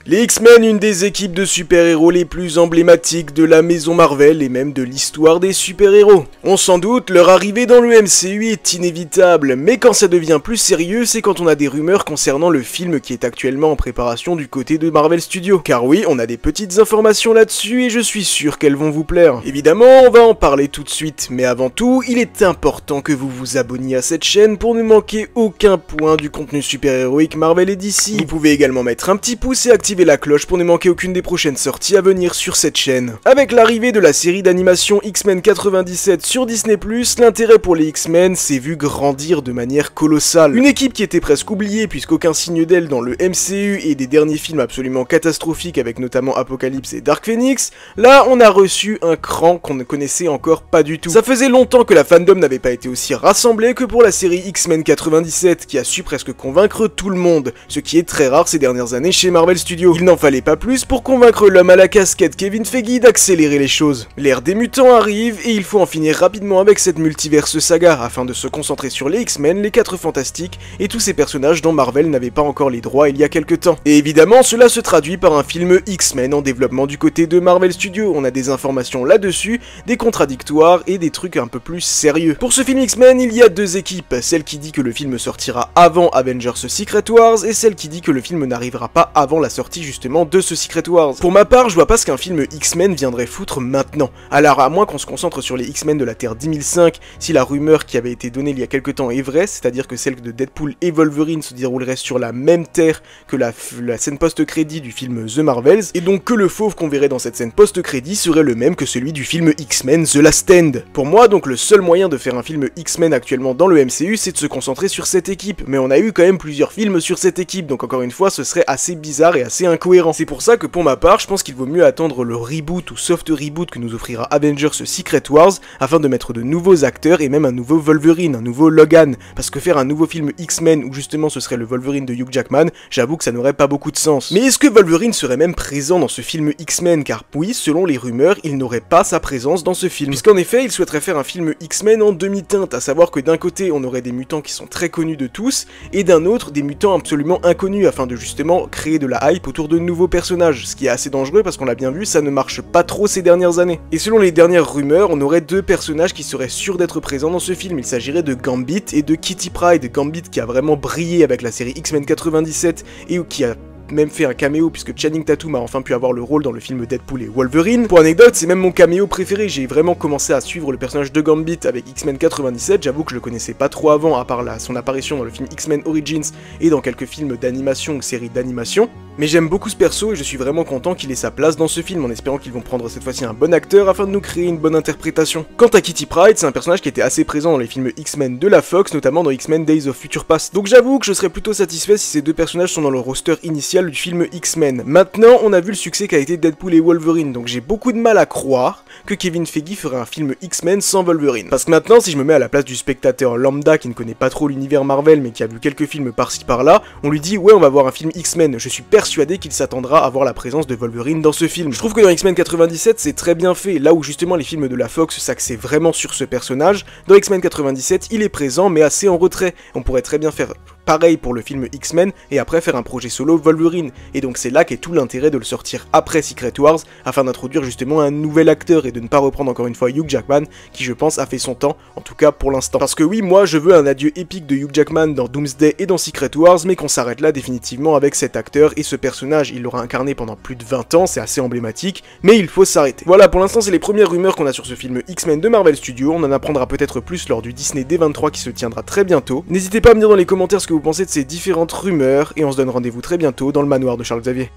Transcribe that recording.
Les X-Men, une des équipes de super-héros les plus emblématiques de la maison Marvel et même de l'histoire des super-héros. On s'en doute, leur arrivée dans le MCU est inévitable, mais quand ça devient plus sérieux, c'est quand on a des rumeurs concernant le film qui est actuellement en préparation du côté de Marvel Studios. Car oui, on a des petites informations là-dessus et je suis sûr qu'elles vont vous plaire. Évidemment, on va en parler tout de suite, mais avant tout, il est important que vous vous abonniez à cette chaîne pour ne manquer aucun point du contenu super-héroïque Marvel et DC. Vous pouvez également mettre un petit pouce et activer la cloche pour ne manquer aucune des prochaines sorties à venir sur cette chaîne. Avec l'arrivée de la série d'animation X-Men 97 sur Disney+, l'intérêt pour les X-Men s'est vu grandir de manière colossale. Une équipe qui était presque oubliée puisqu'aucun signe d'elle dans le MCU et des derniers films absolument catastrophiques avec notamment Apocalypse et Dark Phoenix, là on a reçu un cran qu'on ne connaissait encore pas du tout. Ça faisait longtemps que la fandom n'avait pas été aussi rassemblée que pour la série X-Men 97 qui a su presque convaincre tout le monde, ce qui est très rare ces dernières années chez Marvel Studios. Il n'en fallait pas plus pour convaincre l'homme à la casquette Kevin Feige d'accélérer les choses. L'ère des mutants arrive et il faut en finir rapidement avec cette multiverse saga afin de se concentrer sur les X-Men, les 4 Fantastiques et tous ces personnages dont Marvel n'avait pas encore les droits il y a quelques temps. Et évidemment cela se traduit par un film X-Men en développement du côté de Marvel Studios. On a des informations là-dessus, des contradictoires et des trucs un peu plus sérieux. Pour ce film X-Men, il y a deux équipes, celle qui dit que le film sortira avant Avengers Secret Wars et celle qui dit que le film n'arrivera pas avant la sortie justement de ce Secret Wars. Pour ma part, je vois pas ce qu'un film X-Men viendrait foutre maintenant. Alors à moins qu'on se concentre sur les X-Men de la Terre 1005, si la rumeur qui avait été donnée il y a quelques temps est vraie, c'est-à-dire que celle de Deadpool et Wolverine se déroulerait sur la même Terre que la scène post-crédit du film The Marvels, et donc que le fauve qu'on verrait dans cette scène post-crédit serait le même que celui du film X-Men The Last Stand. Pour moi, donc le seul moyen de faire un film X-Men actuellement dans le MCU, c'est de se concentrer sur cette équipe, mais on a eu quand même plusieurs films sur cette équipe, donc encore une fois, ce serait assez bizarre et assez incohérent. C'est pour ça que pour ma part, je pense qu'il vaut mieux attendre le reboot ou soft reboot que nous offrira Avengers Secret Wars afin de mettre de nouveaux acteurs et même un nouveau Wolverine, un nouveau Logan, parce que faire un nouveau film X-Men où justement ce serait le Wolverine de Hugh Jackman, j'avoue que ça n'aurait pas beaucoup de sens. Mais est-ce que Wolverine serait même présent dans ce film X-Men? Car oui, selon les rumeurs, il n'aurait pas sa présence dans ce film. Puisqu'en effet, il souhaiterait faire un film X-Men en demi-teinte, à savoir que d'un côté on aurait des mutants qui sont très connus de tous, et d'un autre des mutants absolument inconnus, afin de justement créer de la hype autour de nouveaux personnages, ce qui est assez dangereux parce qu'on l'a bien vu, ça ne marche pas trop ces dernières années. Et selon les dernières rumeurs, on aurait deux personnages qui seraient sûrs d'être présents dans ce film. Il s'agirait de Gambit et de Kitty Pryde. Gambit qui a vraiment brillé avec la série X-Men 97 et qui a même fait un caméo puisque Channing Tatum a enfin pu avoir le rôle dans le film Deadpool et Wolverine. Pour anecdote, c'est même mon caméo préféré, j'ai vraiment commencé à suivre le personnage de Gambit avec X-Men 97, j'avoue que je le connaissais pas trop avant à part son apparition dans le film X-Men Origins et dans quelques films d'animation ou séries d'animation. Mais j'aime beaucoup ce perso et je suis vraiment content qu'il ait sa place dans ce film en espérant qu'ils vont prendre cette fois-ci un bon acteur afin de nous créer une bonne interprétation. Quant à Kitty Pryde, c'est un personnage qui était assez présent dans les films X-Men de la Fox, notamment dans X-Men Days of Future Past. Donc j'avoue que je serais plutôt satisfait si ces deux personnages sont dans le roster initial du film X-Men. Maintenant, on a vu le succès qu'a été Deadpool et Wolverine, donc j'ai beaucoup de mal à croire que Kevin Feige ferait un film X-Men sans Wolverine. Parce que maintenant, si je me mets à la place du spectateur lambda qui ne connaît pas trop l'univers Marvel mais qui a vu quelques films par-ci par-là, on lui dit ouais on va voir un film X-Men, je suis persuadé qu'il s'attendra à voir la présence de Wolverine dans ce film. Je trouve que dans X-Men 97 c'est très bien fait, là où justement les films de la Fox s'axaient vraiment sur ce personnage, dans X-Men 97 il est présent mais assez en retrait. On pourrait très bien faire pareil pour le film X-Men et après faire un projet solo Wolverine, et donc c'est là qu'est tout l'intérêt de le sortir après Secret Wars afin d'introduire justement un nouvel acteur et de ne pas reprendre encore une fois Hugh Jackman qui je pense a fait son temps, en tout cas pour l'instant. Parce que oui, moi je veux un adieu épique de Hugh Jackman dans Doomsday et dans Secret Wars, mais qu'on s'arrête là définitivement avec cet acteur et ce personnage. Il l'aura incarné pendant plus de 20 ans, c'est assez emblématique, mais il faut s'arrêter. Voilà, pour l'instant c'est les premières rumeurs qu'on a sur ce film X-Men de Marvel Studios, on en apprendra peut-être plus lors du Disney D23 qui se tiendra très bientôt. N'hésitez pas à me dire dans les commentaires ce que vous pensez de ces différentes rumeurs, et on se donne rendez-vous très bientôt dans le manoir de Charles Xavier.